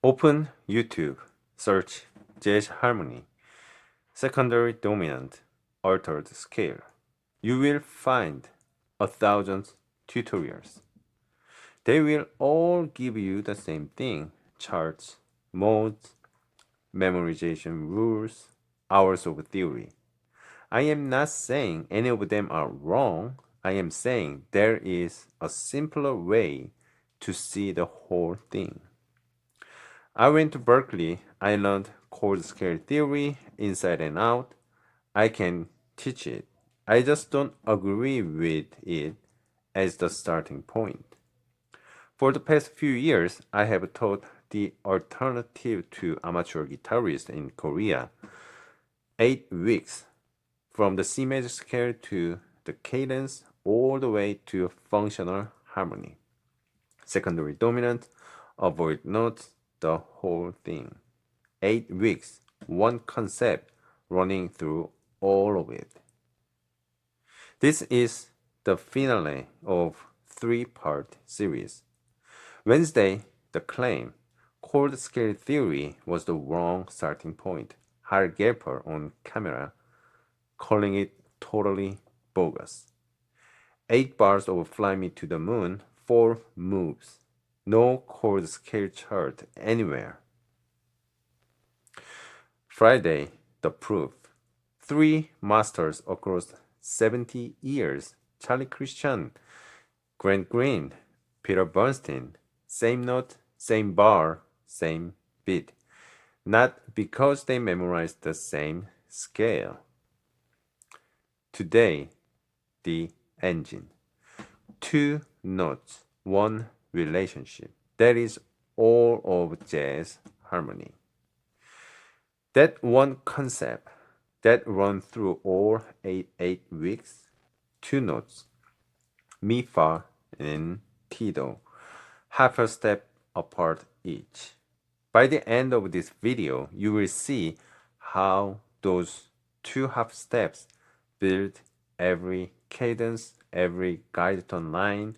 Open YouTube, search jazz harmony, secondary dominant, altered scale. You will find 1,000 tutorials. They will all give you the same thing: charts, modes, memorization rules, hours of theory. I am not saying any of them are wrong. I am saying there is a simpler way to see the whole thing. I went to Berklee. I learned chord scale theory inside and out. I can teach it. I just don't agree with it as the starting point. For the past few years, I have taught the alternative to amateur guitarists in Korea. 8 weeks, from the C major scale to the cadence, all the way to functional harmony. Secondary dominant, avoid notes, the whole thing. 8 weeks, one concept running through all of it. This is the finale of 3-part series. Wednesday, the claim, chord scale theory was the wrong starting point. Hal Galper on camera, calling it totally bogus. 8 bars of Fly Me to the Moon, 4 moves. No chord scale chart anywhere. Friday, the proof. 3 masters across 70 years. Charlie Christian, Grant Green, Peter Bernstein. Same note, same bar, same beat. Not because they memorized the same scale. Today, the engine. 2 notes, 1 relationship. That is all of jazz harmony. That one concept that runs through all 8 weeks. 2 notes, mi fa and ti do, half a step apart each. By the end of this video, you will see how those 2 half steps build every cadence, every guide tone line,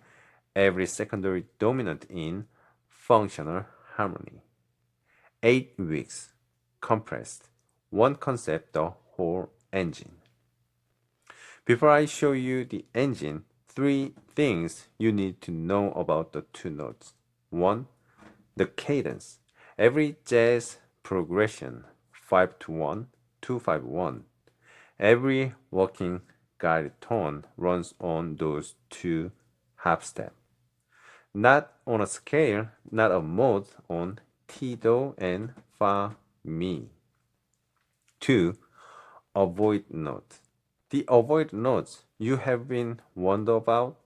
every secondary dominant in functional harmony. 8 weeks, compressed, one concept, the whole engine. Before I show you the engine, 3 things you need to know about the 2 notes. 1. The cadence. Every jazz progression, 5-1, 2-5-1. Every walking guide tone runs on those 2 half steps. Not on a scale, not a mode, on ti do and fa mi. 2. Avoid notes. The avoid notes you have been wondering about,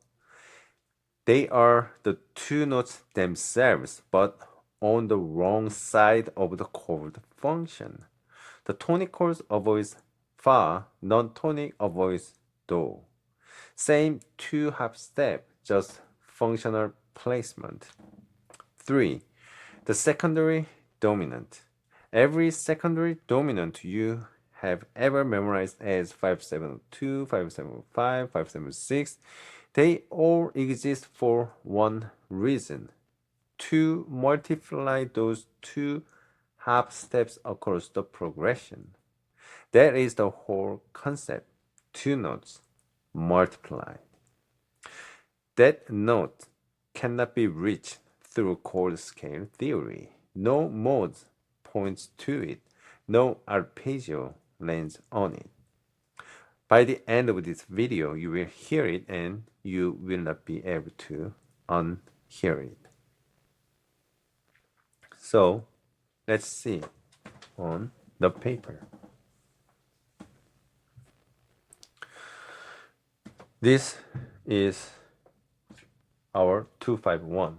they are the 2 notes themselves, but on the wrong side of the chord function. The tonic chord avoids fa, non-tonic avoids do. Same 2 half step, just functional placement. 3. The secondary dominant. Every secondary dominant you have ever memorized as 5-7-2, 5-7-5, 5-7-6, they all exist for one reason: to multiply those 2 half steps across the progression. That is the whole concept. 2 notes multiplied. That note cannot be reached through chord scale theory. No modes points to it. No arpeggio lands on it. By the end of this video, you will hear it and you will not be able to unhear it. So, let's see on the paper. This is our 2-5-1.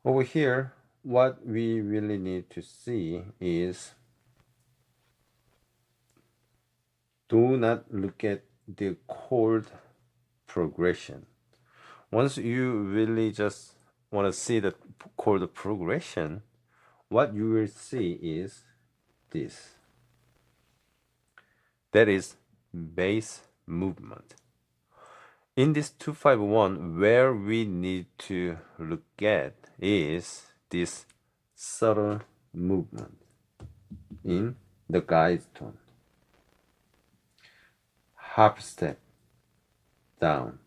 Over here, what we really need to see is, do not look at the chord progression. Once you really just want to see the chord progression, what you will see is this. That is bass movement. In this 2-5-1, where we need to look at is this subtle movement in the guide tone. Half step down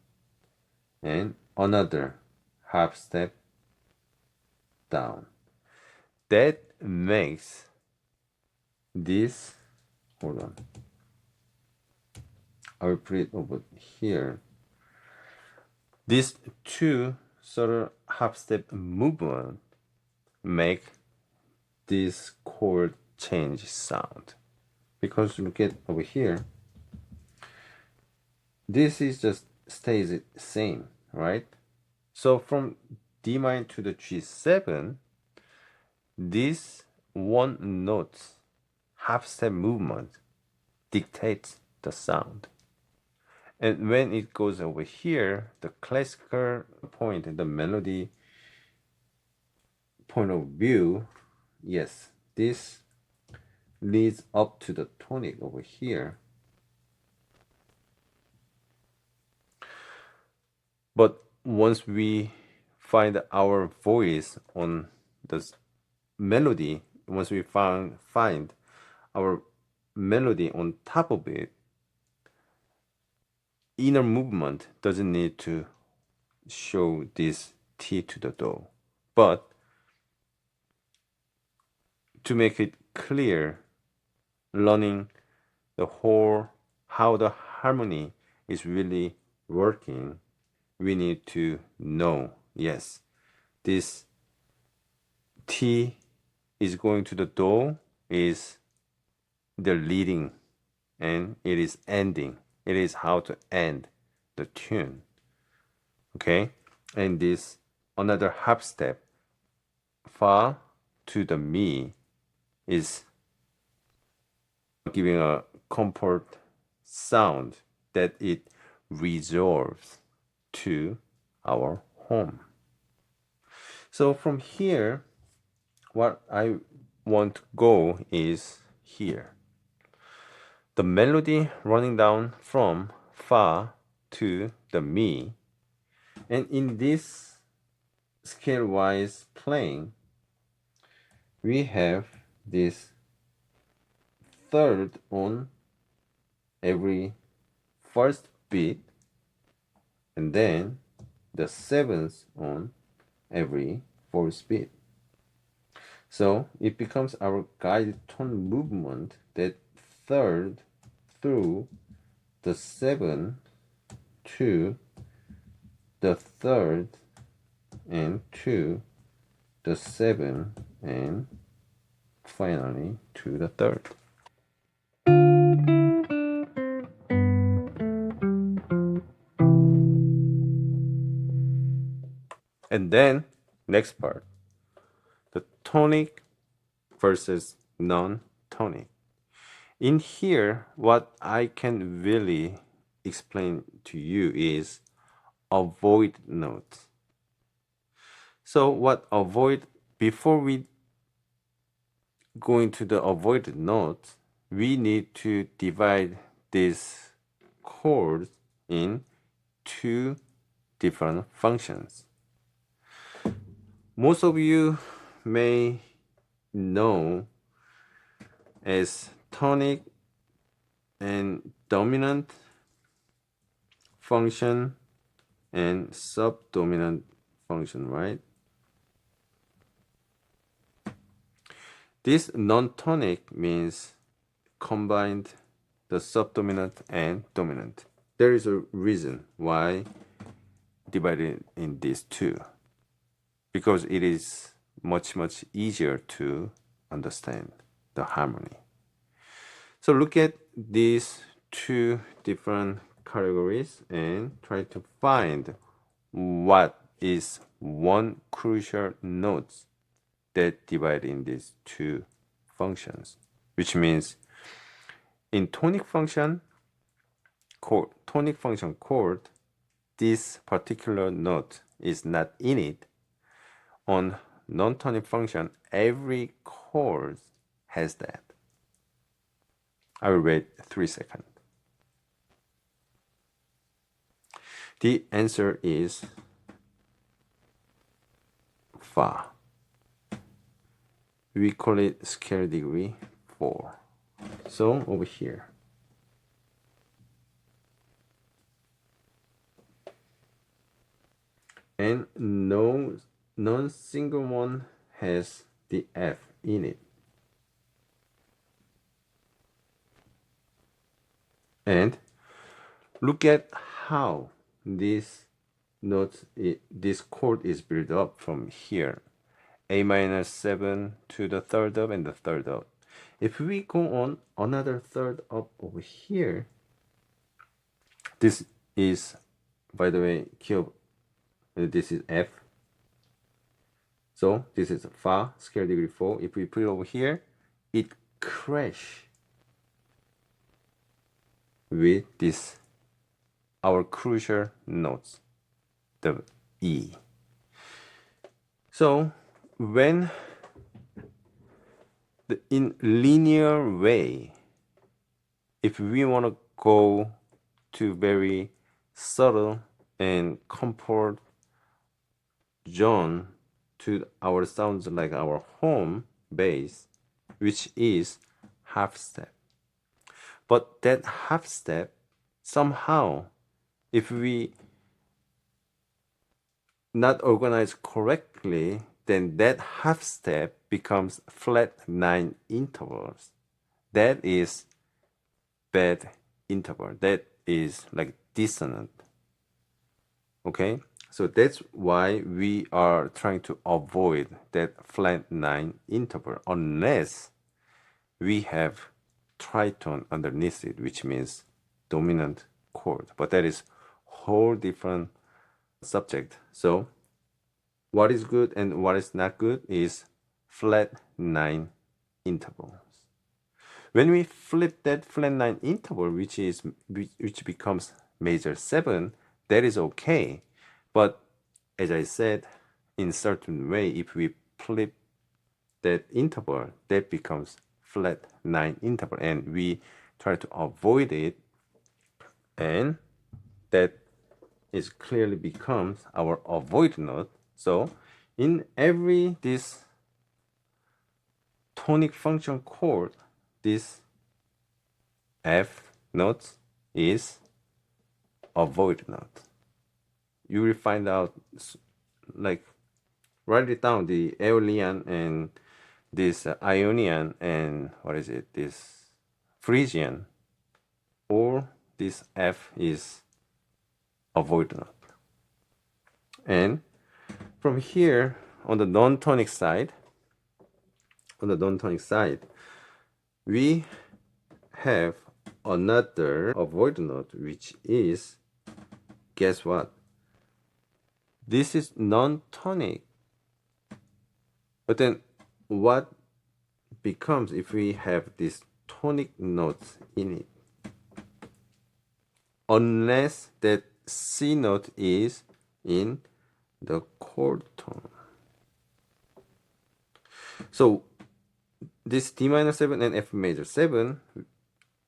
and another half step down. That makes this, hold on, I will put it over here. These two subtle half step movement make this chord change sound. Because look at over here, this is just stays the same, right? So from D minor to the G7, this one note half step movement dictates the sound. And when it goes over here, the classical point, the melody point of view, yes, this leads up to the tonic over here. But once we find our voice on the melody, once we find our melody on top of it, inner movement doesn't need to show this T to the do. But to make it clear, learning the whole, how the harmony is really working, we need to know, yes, this T is going to the do is the leading and it is ending. It is how to end the tune. Okay? And this another half step, fa to the mi, is giving a comfort sound that it resolves to our home. So from here, what I want to go is here. The melody running down from fa to the mi. And in this scale-wise playing, we have this third on every first beat, and then the seventh on every fourth beat. So it becomes our guided tone movement that third through the 7 to the third and to the 7 and finally to the third. And then next part, the tonic versus non-tonic. In here, what I can really explain to you is avoid notes. So what avoid, before we go into the avoided notes, we need to divide these chords in two different functions. Most of you may know as tonic and dominant function and subdominant function, right? This non-tonic means combined the subdominant and dominant. There is a reason why divided in these two, because it is much easier to understand the harmony. So look at these two different categories and try to find what is one crucial note that divide in these two functions, which means in tonic function chord, this particular note is not in it. On non-tonic function, every chord has that. I will wait 3 seconds. The answer is fa. we call it scale degree 4. So over here. And no single one has the F in it. And look at how this this chord is built up from here. A minor 7 to the third up and the third up. If we go on another third up over here, this is, by the way, this is F. So this is Fa, scale degree 4. If we put it over here, it crash with this, our crucial notes, the E. So when in linear way, if we want to go to very subtle and comfort zone to our sounds like our home base, which is half step. But that half step, somehow, if we not organize correctly, then that half step becomes flat 9 intervals. That is bad interval. That is like dissonant. Okay? So that's why we are trying to avoid that flat 9 interval unless we have tritone underneath it, which means dominant chord. But that is whole different subject. So what is good and what is not good is flat 9 intervals. When we flip that flat 9 interval, which becomes major 7, that is okay. But as I said, in certain way, if we flip that interval, that becomes flat 9 interval, and we try to avoid it, and that is clearly becomes our avoid note. So in every this tonic function chord, this F note is avoid note. You will find out, like, write it down, the Aeolian and this Ionian and what is it, this Phrygian, or this F is avoid note. And from here on the non-tonic side, we have another avoid note, which is, guess what? This is non-tonic. But then what becomes if we have these tonic notes in it? Unless that C note is in the chord tone. So this D minor 7 and F major 7,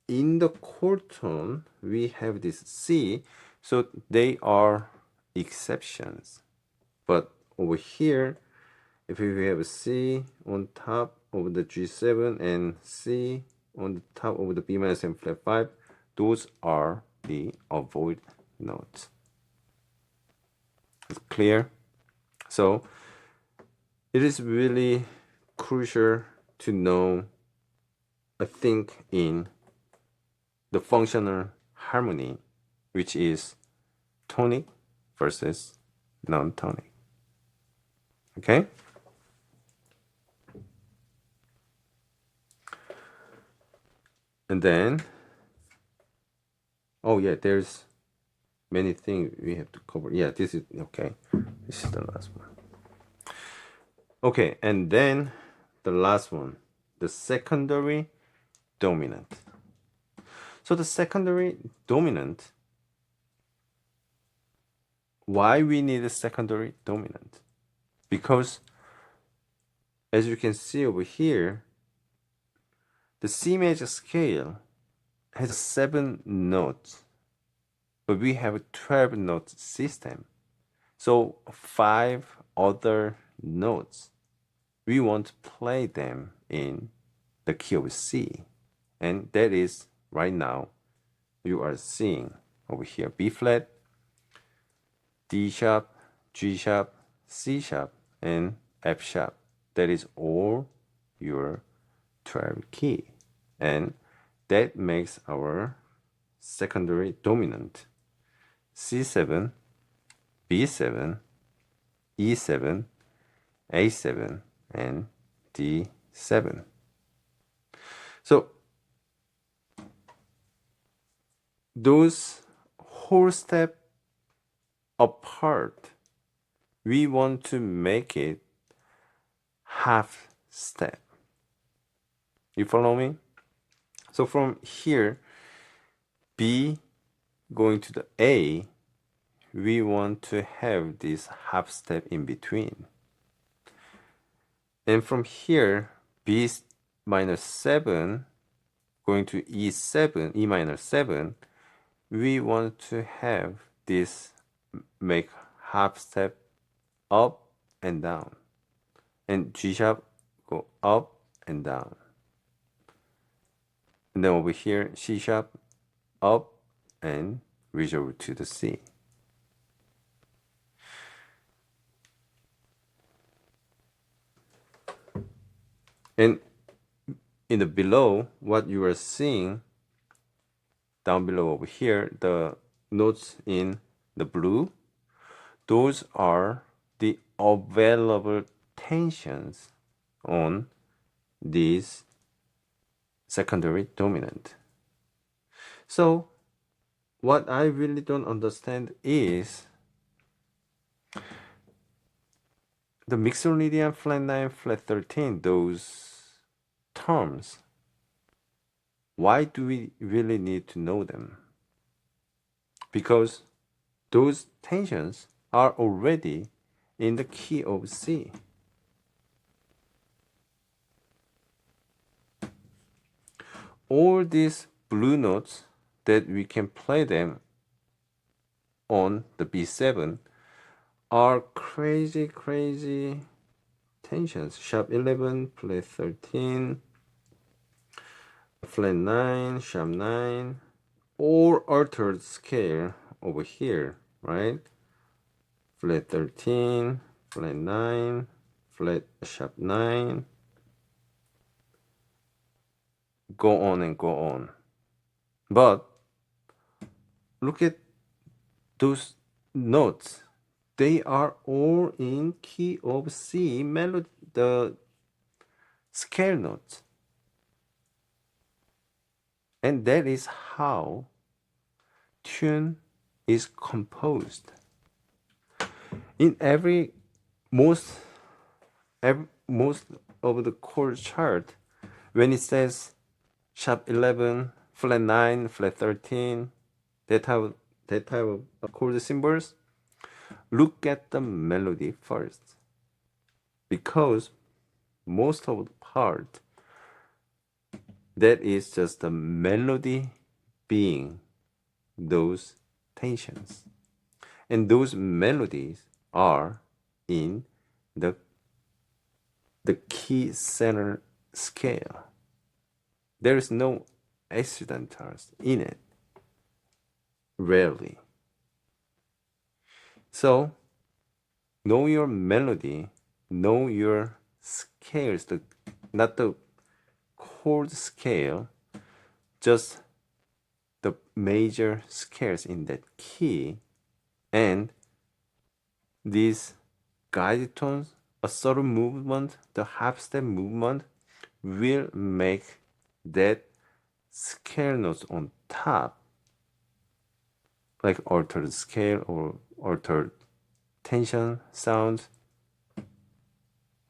in the chord tone, we have this C, so they are exceptions. But over here, if we have a C on top of the G7 and C on the top of the B minor 7 flat 5, those are the avoid notes. It's clear? So it is really crucial to know, I think, in the functional harmony, which is tonic versus non-tonic. Okay? And then, oh yeah, there's many things we have to cover. Yeah, this is okay. This is the last one. Okay, and then the last one, the secondary dominant. So the secondary dominant, why we need a secondary dominant? Because as you can see over here, the C major scale has 7 notes, but we have a 12 note system. So 5 other notes we want to play them in the key of C. And that is right now you are seeing over here B flat, D sharp, G sharp, C sharp, and F sharp. That is all your 12 key. And that makes our secondary dominant. C7, B7, E7, A7, and D7. So those whole step apart, we want to make it half step. You follow me? So from here, B going to the A, we want to have this half step in between. And from here, B minus 7 going to E7, E minor 7, we want to have this make half step up and down. And G sharp go up and down. And then over here, C sharp up and reach over to the C. And in the below, what you are seeing down below over here, the notes in the blue, those are the available tensions on this secondary dominant. So what I really don't understand is the Mixolydian flat 9, flat 13, those terms, why do we really need to know them? Because those tensions are already in the key of C. All these blue notes that we can play them on the B7 are crazy tensions. Sharp 11, flat 13, flat 9, sharp 9, or altered scale over here, right? Flat 13, flat 9, flat sharp 9, go on and go on. But look at those notes. They are all in key of C melody, the scale notes. And that is how tune is composed. In most of the chord chart, when it says sharp 11, flat 9, flat 13, that type of chord symbols, look at the melody first. Because most of the part, that is just the melody being those tensions. And those melodies are in the key center scale. There is no accidentals in it. Rarely. So, know your melody, know your scales, not the chord scale, just the major scales in that key, and these guided tones, a subtle movement, the half step movement will make that scale notes on top, like altered scale or altered tension, sound,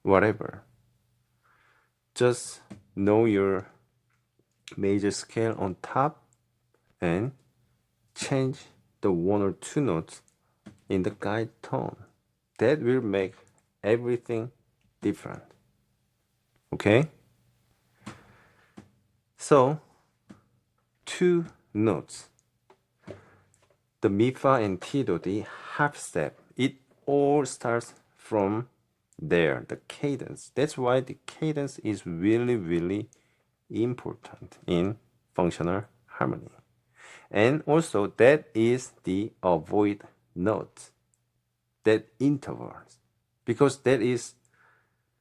whatever. Just know your major scale on top and change the one or two notes in the guide tone. That will make everything different. Okay? So, two notes. The mi, fa, and ti, do, the half step. It all starts from there, the cadence. That's why the cadence is really, really important in functional harmony. And also that is the avoid note, that intervals, because that is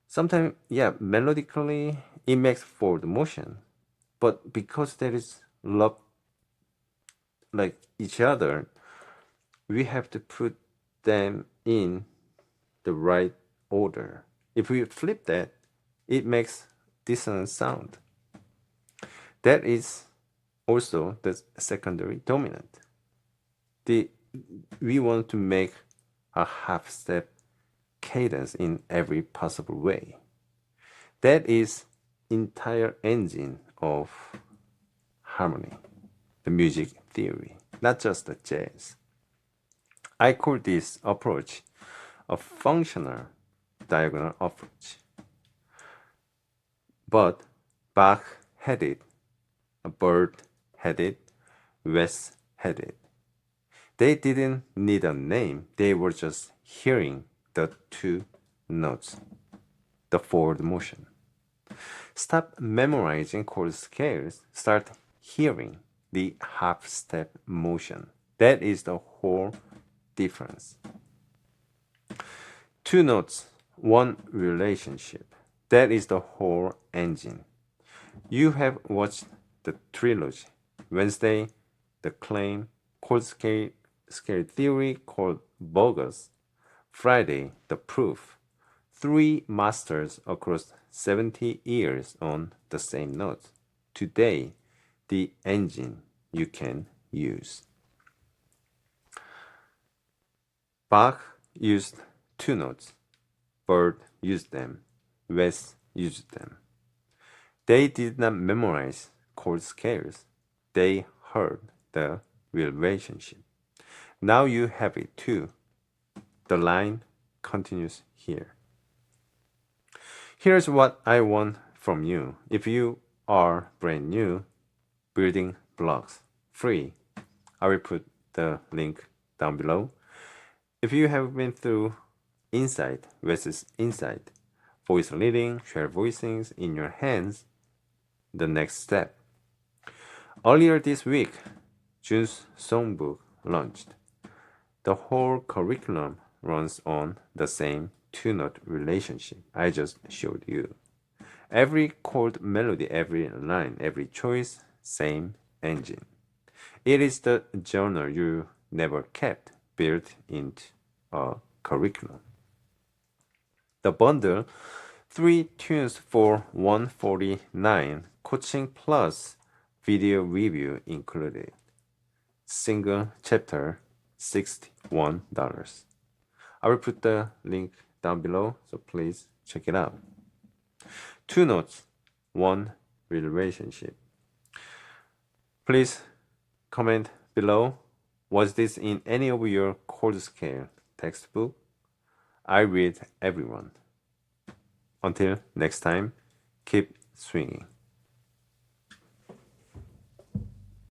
sometimes, yeah, melodically it makes forward motion, but because there is love like each other, we have to put them in the right order. If we flip that, it makes dissonant sound. That is also the secondary dominant. We want to make a half step cadence in every possible way. That is entire engine of harmony, the music theory, not just the jazz. I call this approach a functional diagonal approach. But Bach had it, Bird had it, West had it. They didn't need a name, they were just hearing the two notes, the forward motion. Stop memorizing chord scales, start hearing the half step motion. That is the whole difference. Two notes, one relationship. That is the whole engine. You have watched the Trilogy, Wednesday, the claim, chord scale theory called Bogus, Friday, the proof. 3 masters across 70 years on the same note. Today, the engine you can use. Bach used 2 notes. Bird used them. West used them. They did not memorize chord scales. They heard the relationship. Now you have it too. The line continues here. Here's what I want from you. If you are brand new, building blocks, free. I will put the link down below. If you have been through insight versus insight, voice leading, share voicings in your hands, the next step. Earlier this week, June's songbook launched. The whole curriculum runs on the same 2-note relationship I just showed you. Every chord melody, every line, every choice, same engine. It is the journal you never kept, built into a curriculum. The bundle, 3 tunes for $149, coaching plus video review included. Single chapter, $61. I will put the link down below, so please check it out. 2 notes, 1 relationship. Please comment below, was this in any of your chord scale textbook? I read everyone. Until next time, keep swinging.